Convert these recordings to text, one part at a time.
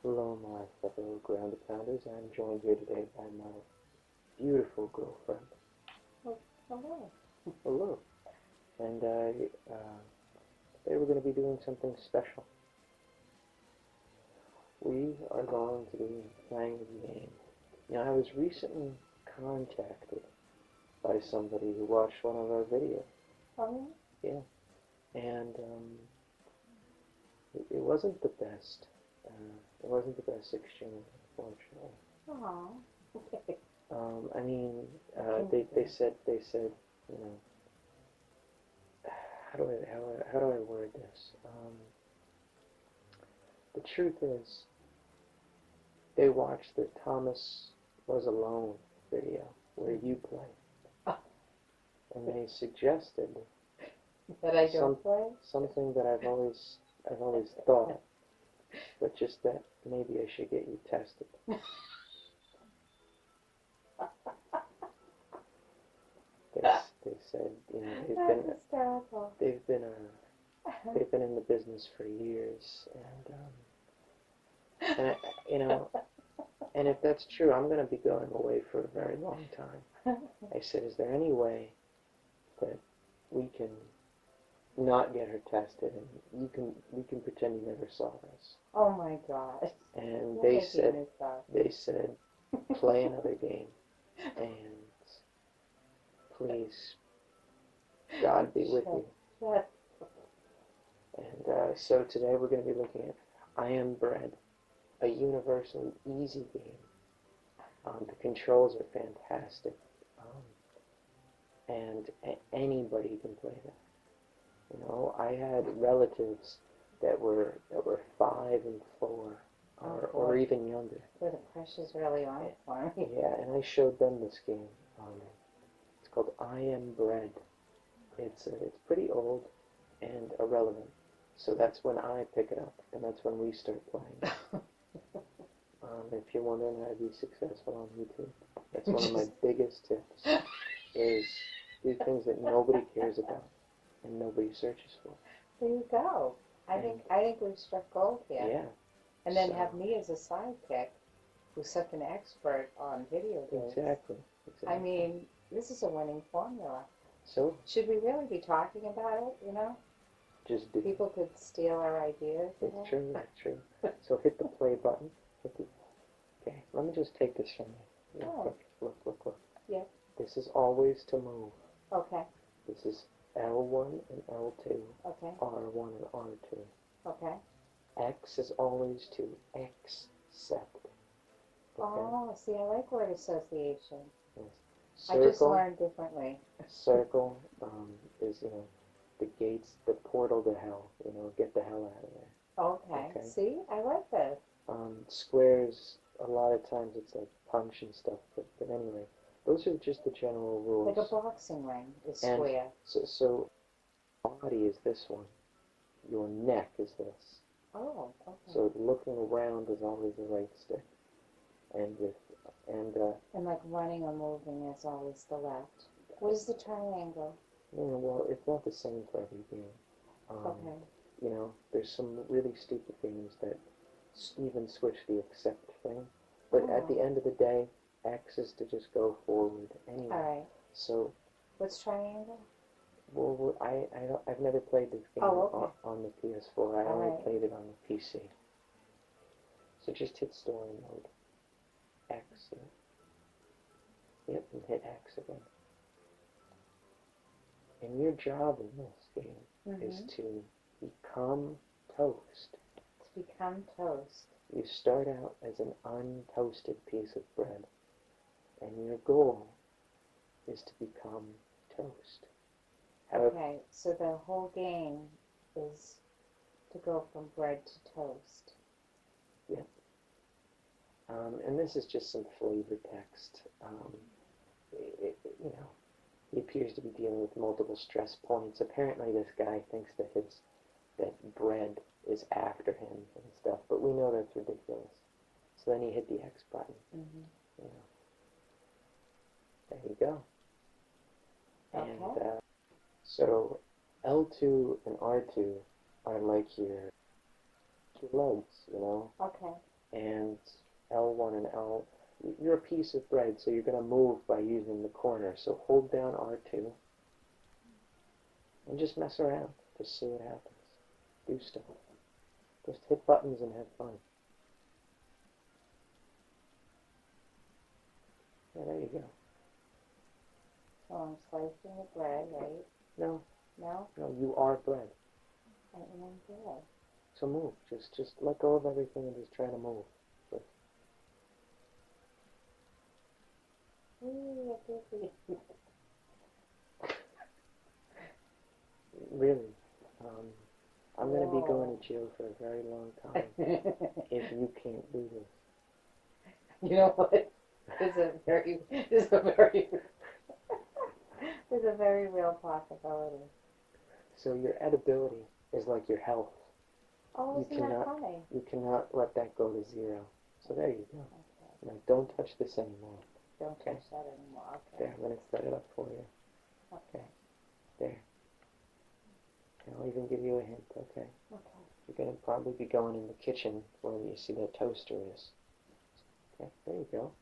Hello, my fellow ground pounders. I'm joined here today by my beautiful girlfriend. Oh, hello. Hello. And today we're going to be doing something special. We are going to be playing a game. Now, I was recently contacted by somebody who watched one of our videos. Oh, Yeah. And it wasn't the best. It wasn't the best exchange, unfortunately. oh, okay. I mean, Okay. they said, you know, how do I word this? The truth is, they watched the Thomas Was Alone video where you play, Oh, and they suggested that I don't play? something that I've always thought, but just that maybe I should get you tested. They said, you know, That's hysterical. they've been in the business for years, and I, you know, and if that's true, I'm going to be going away for a very long time. I said, is there any way that we can not get her tested, and we can pretend you never saw this? Oh my gosh. And You're they making said, this up. play another game, and please, God be with you. Shut. And so today we're going to be looking at I Am Bread, a universally easy game. The controls are fantastic, and anybody can play that. You know, I had relatives that were 5 and 4, or even younger. So the pressure's really on for me. Yeah, and I showed them this game. It's called I Am Bread. It's pretty old and irrelevant. So that's when I pick it up, and that's when we start playing. If you're wondering how to be successful on YouTube, that's one of my biggest tips, is do things that nobody cares about and nobody searches for. There you go. I think we've struck gold here. Yeah. And then have me as a sidekick who's such an expert on video games. Exactly. I mean, this is a winning formula. So should we really be talking about it, you know? just do. People could steal our ideas. It's true, it's true. So hit the play button. Okay, let me just take this from you. Quick. Look. Yeah. This is always to move. Okay. This is L1 and L2. Okay. R1 and R2. Okay. X is always to accept. Okay? Oh, see, I like word association. Yes. I just learned differently. Circle is, the gates, the portal to hell. Get the hell out of there. Okay. See, I like this. Squares, a lot of times it's like punch and stuff, but anyway, those are just the general rules. Like a boxing ring is square. So body is this one. Your neck is this. Oh, okay. So looking around is always the right stick. And like running or moving is always the left. What is the triangle? Well, it's not the same for every game. Okay. There's some really stupid games that even switch the accept thing. But at the end of the day, X is to just go forward anyway. All right. So. What's triangle? Well, I've never played this game on the PS4. I only played it on the PC. So just hit story mode. X. Yep, and hit X again. And your job in this game is to become toast. To become toast. You start out as an untoasted piece of bread, and your goal is to become toast. Okay, so the whole game is to go from bread to toast. Yep. And this is just some flavor text. He appears to be dealing with multiple stress points. Apparently this guy thinks that bread is after him and stuff, but we know that's ridiculous. So then he hit the X button. There you go. Okay. And so L2 and R2 are like your legs, Okay. and L1 and L. You're a piece of bread, so you're going to move by using the corner. So hold down R2 and just mess around. Just see what happens. Do stuff. Just hit buttons and have fun. Yeah, there you go. So I'm slicing the bread, right? No, No? no, you are bread. I am bread. So move. Just let go of everything and just try to move. But really, I'm going to be going to jail for a very long time if you can't do this. You know what? There's a very real possibility. So your edibility is like your health. Oh, isn't that funny? You cannot let that go to zero. So there you go. Okay. Now don't touch this anymore. Don't touch that anymore. Okay. There, I'm going to set it up for you. Okay. There. And I'll even give you a hint, okay? Okay. You're going to probably be going in the kitchen where you see that toaster is. Okay, there you go.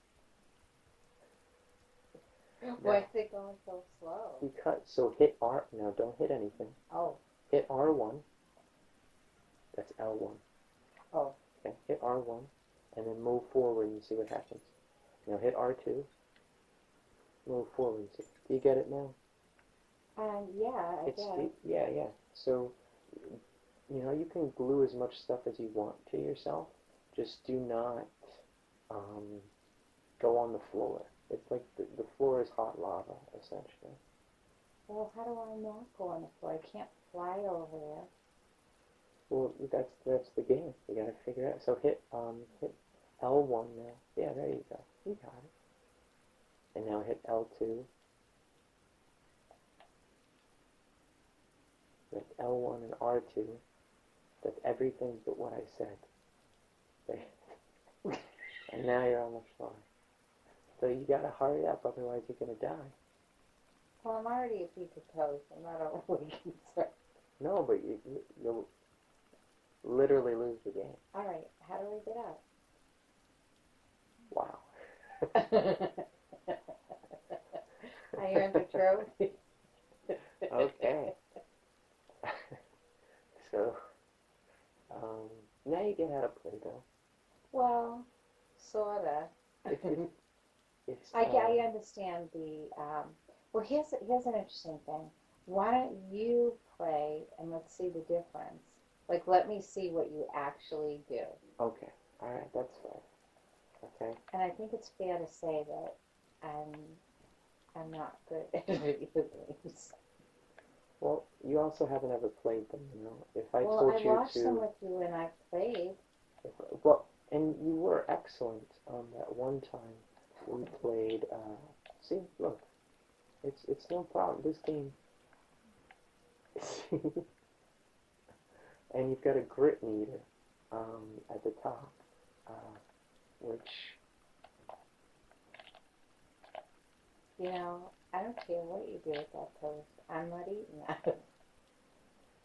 Why is it going so slow? Because, so hit R, now don't hit anything. Oh. Hit R1, that's L1. Oh. Okay, hit R1, and then move forward and see what happens. Now hit R2, move forward and see. Do you get it now? Yeah, I guess. Yeah. So, you know, you can glue as much stuff as you want to yourself. Just do not go on the floor. It's like the floor is hot lava, essentially. Well, how do I not go on the floor? I can't fly over there. Well, that's the game. You got to figure it out. So hit L1 now. Yeah, there you go. You got it. And now hit L2. That's L1 and R2. That's everything but what I said. There. And now you're on the floor. So you gotta hurry up, otherwise you're gonna die. Well, I'm already a piece of toast. I'm not overly concerned. No, but you'll literally lose the game. All right, how do I get out? Wow. I earned the trophy. Okay. So, now you get how to play, though. Well, sorta. I understand the. Well, here's an interesting thing. Why don't you play and let's see the difference? Like, let me see what you actually do. Okay. All right. That's fair. Okay. And I think it's fair to say that I'm not good at video games. Well, you also haven't ever played them, you know. If I Well, told I you watched to, them with you and I played. and you were excellent that one time we played. See, look, it's no problem. This game, and you've got a grit meter at the top, which. You know, I don't care what you do with that toast. I'm not eating that.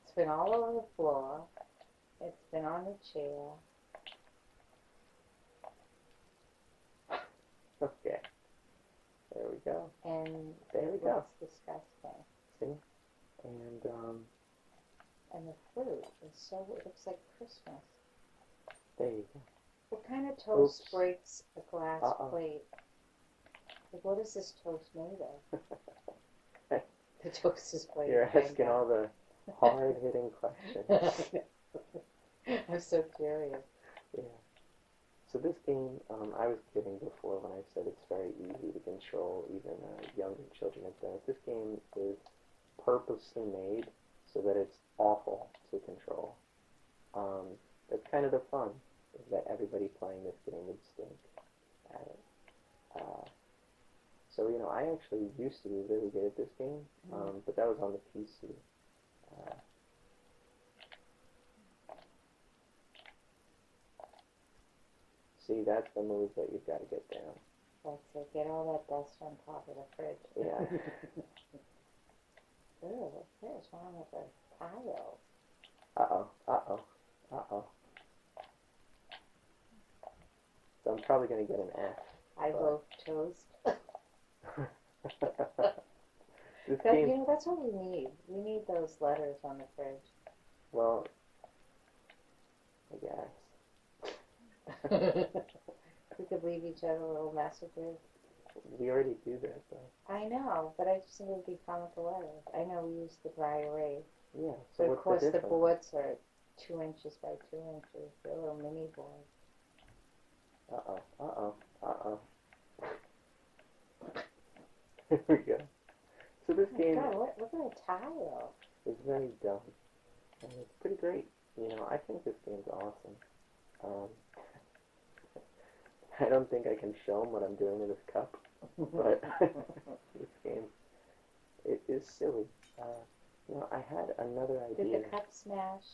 It's been all over the floor. It's been on the chair. Okay. There we go. And there we go. It's disgusting. See? And the fruit is so, it looks like Christmas. there you go. What kind of toast Oops. breaks a glass plate? Like, what is this toast made of? The toast is breaking. You're asking all the hard-hitting questions. I'm so curious. Yeah. So this game, I was kidding before when I said it's very easy to control, even younger children at that. This game is purposely made so that it's awful to control. That's kind of the fun, is that everybody playing this game would stink at it. So, you know, I actually used to be really good at this game, but that was on the PC. See, that's the move that you've got to get down. That's it. Get all that dust on top of the fridge. Yeah. Ew, what's wrong with the tiles? Uh-oh, uh-oh, uh-oh. So I'm probably going to get an F. I vote toast. This That, game, you know, that's what we need. We need those letters on the fridge. well, I guess. We could leave each other little messages. We already do that, though. I know, but I just think it would be fun with the letters. I know we use the dry erase. Yeah, so But of what's course the the difference? boards are 2 inches by 2 inches. They're little mini boards. Uh-oh, uh-oh, uh-oh. Here we go. So this Oh game God, look at the tile. is very dumb, and it's pretty great. You know, I think this game's awesome. Um, I don't think I can show them what I'm doing to this cup, but this game, it is silly. You know, I had another Did idea. the cup smash?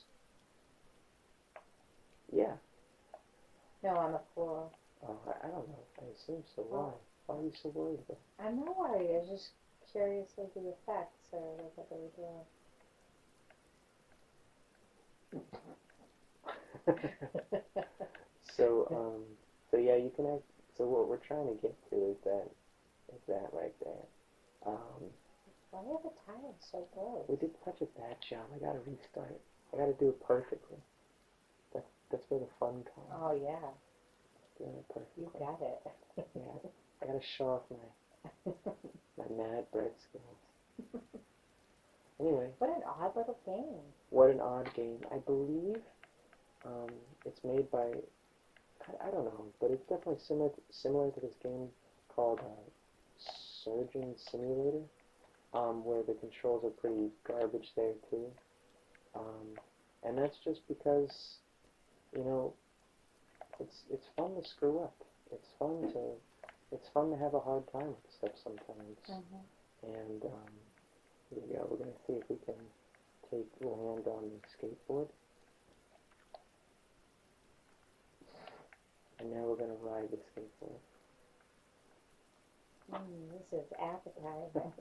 Yeah. No, on the floor. Oh, I don't know. I assume so. Why? Why are you so worried about it? I'm not worried. I was just curious of the effects or what they were doing. So yeah, you can act, so what we're trying to get to is that right there. Why are the tiles so gross? We did such a bad job. I gotta restart. I gotta do it perfectly. That's where the fun comes. Oh yeah, Doing it perfectly. you got it. Yeah, I gotta show off my mad bread skills. Anyway, What an odd little game. what an odd game. I believe it's made by, I don't know, but it's definitely similar to this game called Surgeon Simulator, where the controls are pretty garbage there too. And that's just because, you know, it's fun to screw up. It's fun to have a hard time with stuff sometimes. Mm-hmm. And here we go. We're gonna see if we can take land on the skateboard. And now we're gonna ride the skateboard. This is appetizing.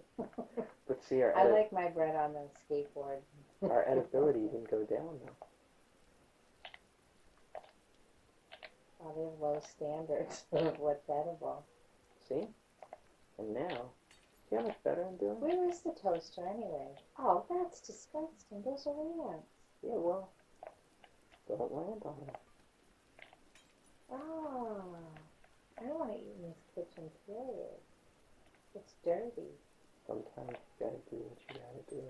But see, our I like my bread on the skateboard. our edibility didn't go down though. Oh, they have low standards of what's edible. See? And now, see how much better I'm doing? Where is the toaster anyway? Oh, that's disgusting. Those are ants. Yeah, well, don't land on it. Oh, I don't want to eat in this kitchen, period. It's dirty. Sometimes you gotta do what you gotta do.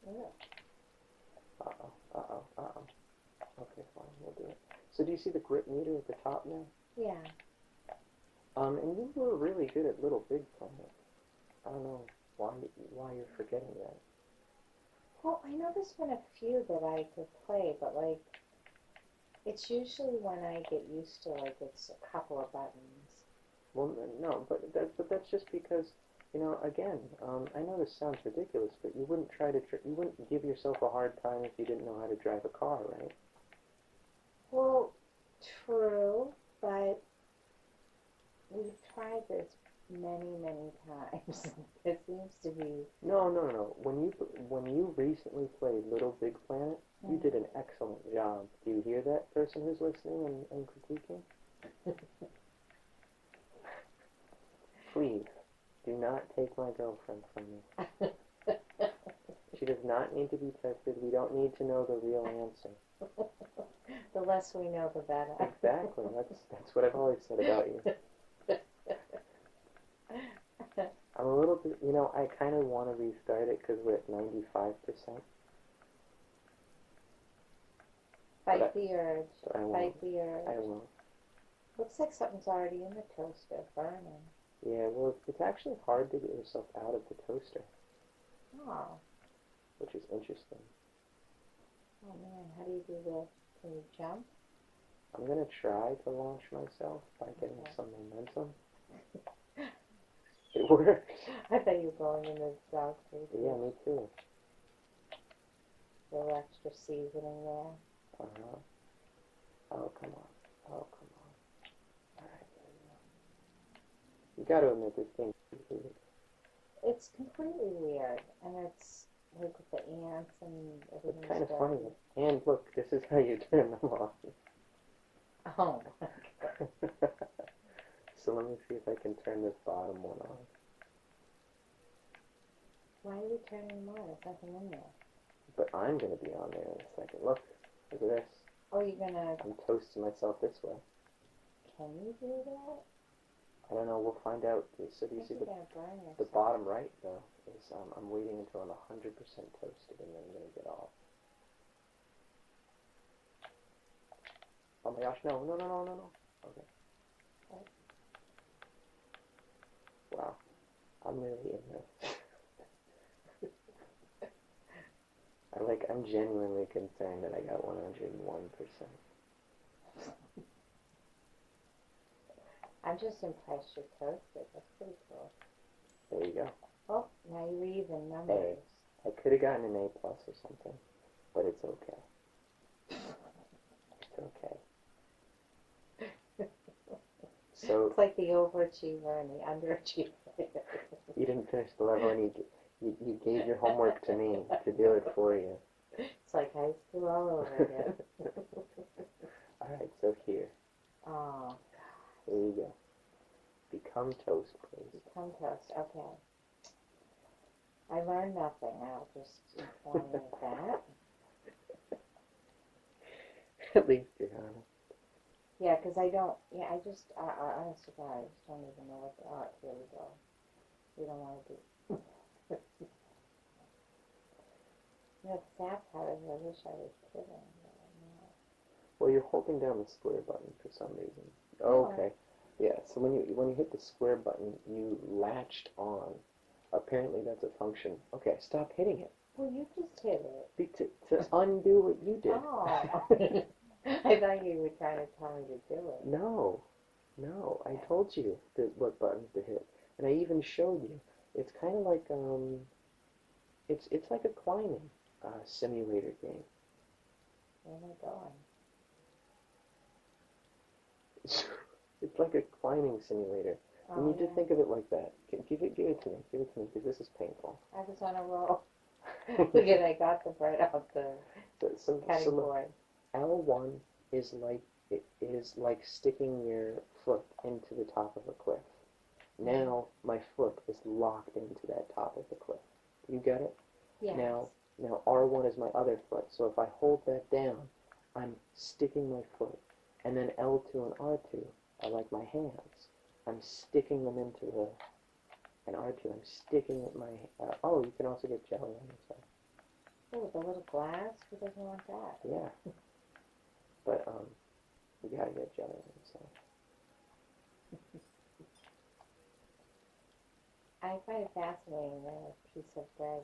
Ugh. Uh-oh, uh-oh, uh-oh. Okay, fine, we'll do it. So do you see the grip meter at the top now? Yeah. And you were really good at Little Big Planet. I don't know why you're forgetting that. Well, I know there's been a few that I could play, but like, it's usually when I get used to like it's a couple of buttons. Well, no, but that's just because, you know, again, I know this sounds ridiculous, but you wouldn't you wouldn't give yourself a hard time if you didn't know how to drive a car, right? Well, true, but we've tried this many times. It seems to be. No. When you recently played Little Big Planet, you did an excellent job. Do you hear that, person who's listening and critiquing? Please, do not take my girlfriend from me. She does not need to be tested. We don't need to know the real answer. The less we know, the better. Exactly. That's what I've always said about you. I'm a little bit, you know, I kind of want to restart it because we're at 95%. Fight the urge. But I won't. Fight the urge. I won't. Looks like something's already in the toaster, burning. Yeah, well, it's actually hard to get yourself out of the toaster, Oh. which is interesting. Oh man, how do you do this? Can you jump? I'm going to try to launch myself by getting some momentum. It works. I thought you were going in the dog food. Yeah, me too. A little extra seasoning there. Uh-huh. Oh, come on. Oh, come on. Alright, there we go. You got to admit this thing's pretty weird. It's completely weird, and it's like with the ants and It's everything's kind of funny. dirty. And look, this is how you turn them off. Oh my God. So let me see if I can turn this bottom one on. Why are we turning them on? There's nothing in there. But I'm going to be on there in a second. Look at this. Oh, you're gonna... I'm toasting myself this way. Can you do that? I don't know. We'll find out. So do you see You're gonna burn yourself. the bottom right, though, is I'm waiting until I'm 100% toasted, and then I'm going to get off. Oh my gosh, no. Okay. Wow. I'm really in this. I'm genuinely concerned that I got 101%. I'm just impressed you're toasted. That's pretty cool. There you go. Oh, now you're even numbers. I could have gotten an A+ or something, but it's okay. It's okay. So It's like the overachiever and the underachiever. you didn't finish the level, and you gave your homework to me to do it for you. It's like high school all over again. Alright, so here. Oh, There you go. Become toast, please. become toast. Okay. I learned nothing. I'll just inform you of that. At least you're honest. Yeah, because I don't, I just, honest to God, I just don't even know what, here we go. We don't want to do. The sad part is I wish I was kidding, but I'm not. Well, you're holding down the square button for some reason. Oh. Okay. Yeah, so when you hit the square button, you latched on. Apparently that's a function. Okay, stop hitting it. Well, you just hit it. To undo what you did. Oh. I thought you were trying to tell me to do it. No, I told you what buttons to hit, and I even showed you. It's kind of like it's like a climbing simulator game. Where am I going? It's like a climbing simulator. You need to think of it like that. Give it to me, because this is painful. I was on a roll. Look at, I got the bread off the cutting board. L1 is like sticking your foot into the top of a cliff. Now my foot is locked into that top of the cliff. You get it? Yes. Now R1 is my other foot. So if I hold that down, I'm sticking my foot. And then L2 and R2 are like my hands. I'm sticking them into and R2, I'm sticking my, oh, you can also get jelly on this side. Oh, the little glass? Who doesn't want that? Yeah. But, you gotta get jelly on this side. I find it fascinating that a piece of bread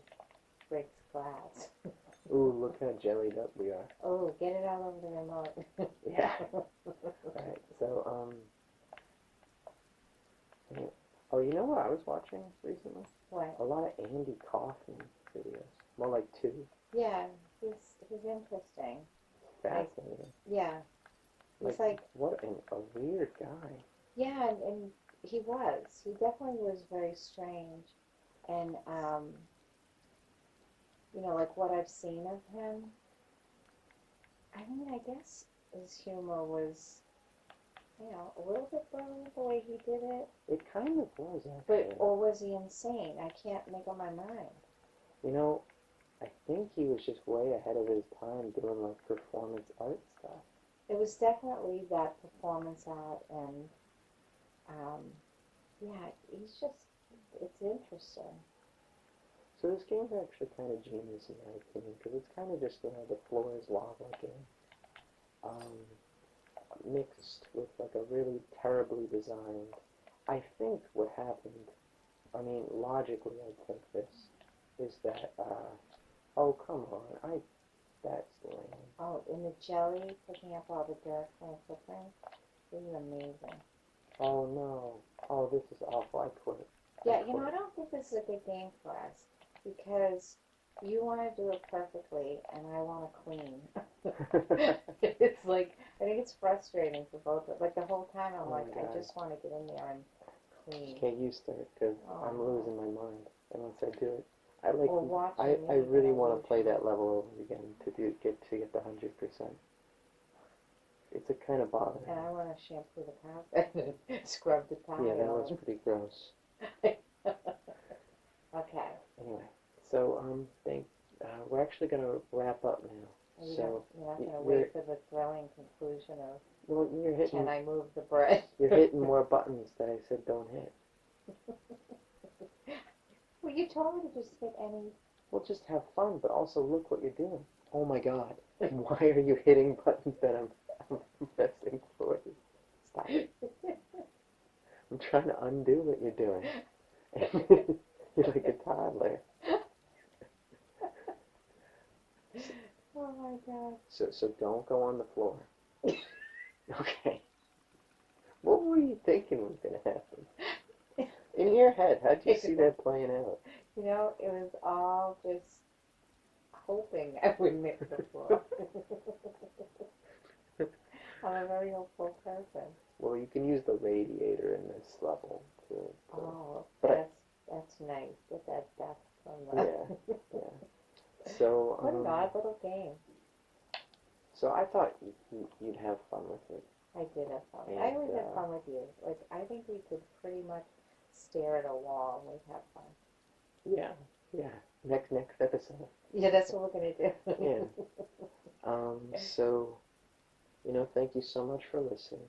breaks glass. Ooh, look how jellied up we are. Oh, get it all over the remote. Yeah. Alright, so, oh, you know what I was watching recently? What? A lot of Andy Kaufman videos. More like 2. Yeah, he's interesting. Fascinating. Yeah. He's like what a weird guy. Yeah, and he was. He definitely was very strange. And, you know, like what I've seen of him, I mean, I guess his humor was, you know, a little bit brilliant the way he did it. It kind of was, actually. But, or was he insane? I can't make up my mind. You know, I think he was just way ahead of his time doing, like, performance art stuff. It was definitely that performance art, and, yeah, he's just, it's interesting. So this game's actually kind of genius in my opinion, because it's kind of just, you know, the floor is lava game, mixed with, like, a really terribly designed, I think what happened, I mean, logically I think this, is that, oh, come on, that's lame. Oh, in the jelly, picking up all the dirt from the footprint, this is amazing. Oh, no. Oh, this is awful. I quit. Yeah, you know, I don't think this is a good game for us, because you want to do it perfectly, and I want to clean. It's like, I think it's frustrating for both of us. Like, the whole time I'm like, I just want to get in there and clean. Just get used to it, because I'm Oh. losing my mind unless I do it I like. or watching I me, but really want to play usually- that level over again to get the 100%. It's a kind of bothering. And I want to shampoo the carpet and scrub the tile. Yeah, that was pretty gross. Okay. Anyway, so we're actually gonna wrap up now. You're So not going to you're- wait for the thrilling conclusion of well, you're hitting. can I move the bread? You're hitting more buttons that I said don't hit. Well, you told me to just hit any. Well, just have fun, but also look what you're doing. Oh my God! Why are you hitting buttons that I'm pressing for you? Stop it! I'm trying to undo what you're doing. You're like a toddler. Oh my God. So don't go on the floor. Okay. What were you thinking was gonna happen? In your head, how'd you see that playing out? You know, it was all just hoping I wouldn't hit the floor. I'm a very hopeful person. Well, you can use the radiator in this level too. Oh, But that's nice. Get that dust from the. Yeah, yeah. So What an odd little game. So I thought you'd have fun with it. I did have fun. And, I always have fun with you. Like, I think we could pretty much stare at a wall and we'd have fun. Yeah, yeah. Next episode. Yeah, that's what we're gonna do. Yeah. So, thank you so much for listening.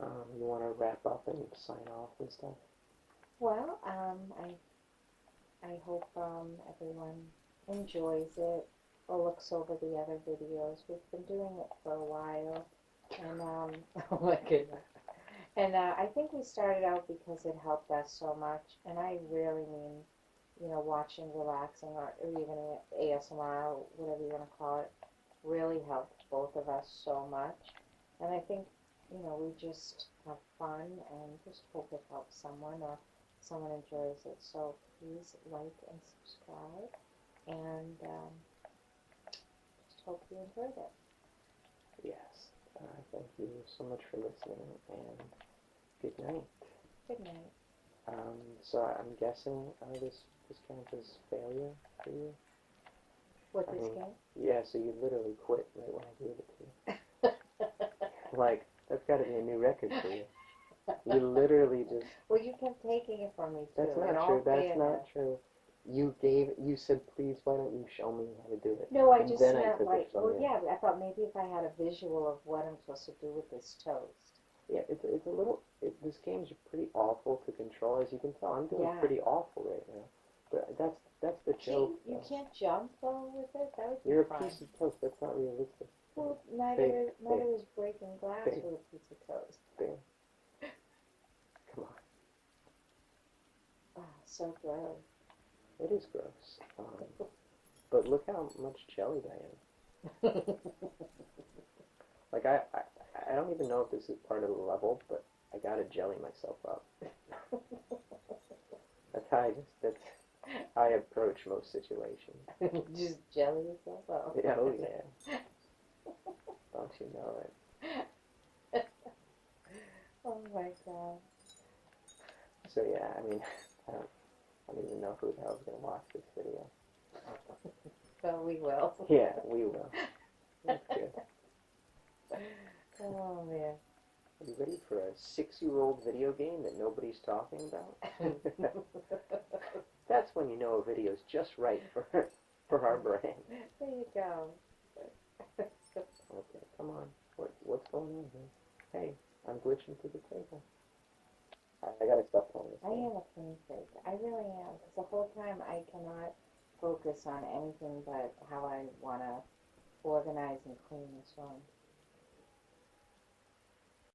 You want to wrap up and sign off and stuff? Well, I hope everyone enjoys it or looks over the other videos. We've been doing it for a while, and oh my goodness. And I think we started out because it helped us so much, and I really mean, watching relaxing or even ASMR, whatever you want to call it, really helped both of us so much. And I think, we just have fun and just hope it helps someone or someone enjoys it. So please like and subscribe, and just hope you enjoyed it. Yes. Thank you so much for listening, and good night. Good night. So I'm guessing this counts as failure for you? What, I this mean, game? Yeah, so you literally quit right when I gave it to you. Like, that's got to be a new record for you. You literally just... Well, you kept taking it from me, too. That's not true. That's not true. You said, please, why don't you show me how to do it? No, I And just then I meant took like, it from well, you. yeah, I thought maybe if I had a visual of what I'm supposed to do with this toast. Yeah, it's a little... this game's pretty awful to control. As you can tell, I'm doing Yeah. pretty awful right now. But that's the joke. You though. can't jump, though, with it? That would be You're a fun. piece of toast. That's not realistic. Well, Big. neither is breaking glass Big. with a piece of toast. Come on. Ah, so gross. It is gross. But look how much jellied I am. Like, I don't even know if this is part of the level, but I gotta jelly myself up. That's how I approach most situations. Just jelly yourself up. Yeah, oh yeah. Don't you know it? Oh my God. So yeah, I mean, I don't even know who the hell's gonna watch this video. So we will. Yeah, we will. That's good. Oh man. Are you ready for a 6-year-old video game that nobody's talking about? That's when you know a video's just right for our brand. There you go. Okay, come on. What's going on here? Hey, I'm glitching to the table. I gotta stop playing this I game. am a clean freak. I really am. Because the whole time I cannot focus on anything but how I want to organize and clean this room.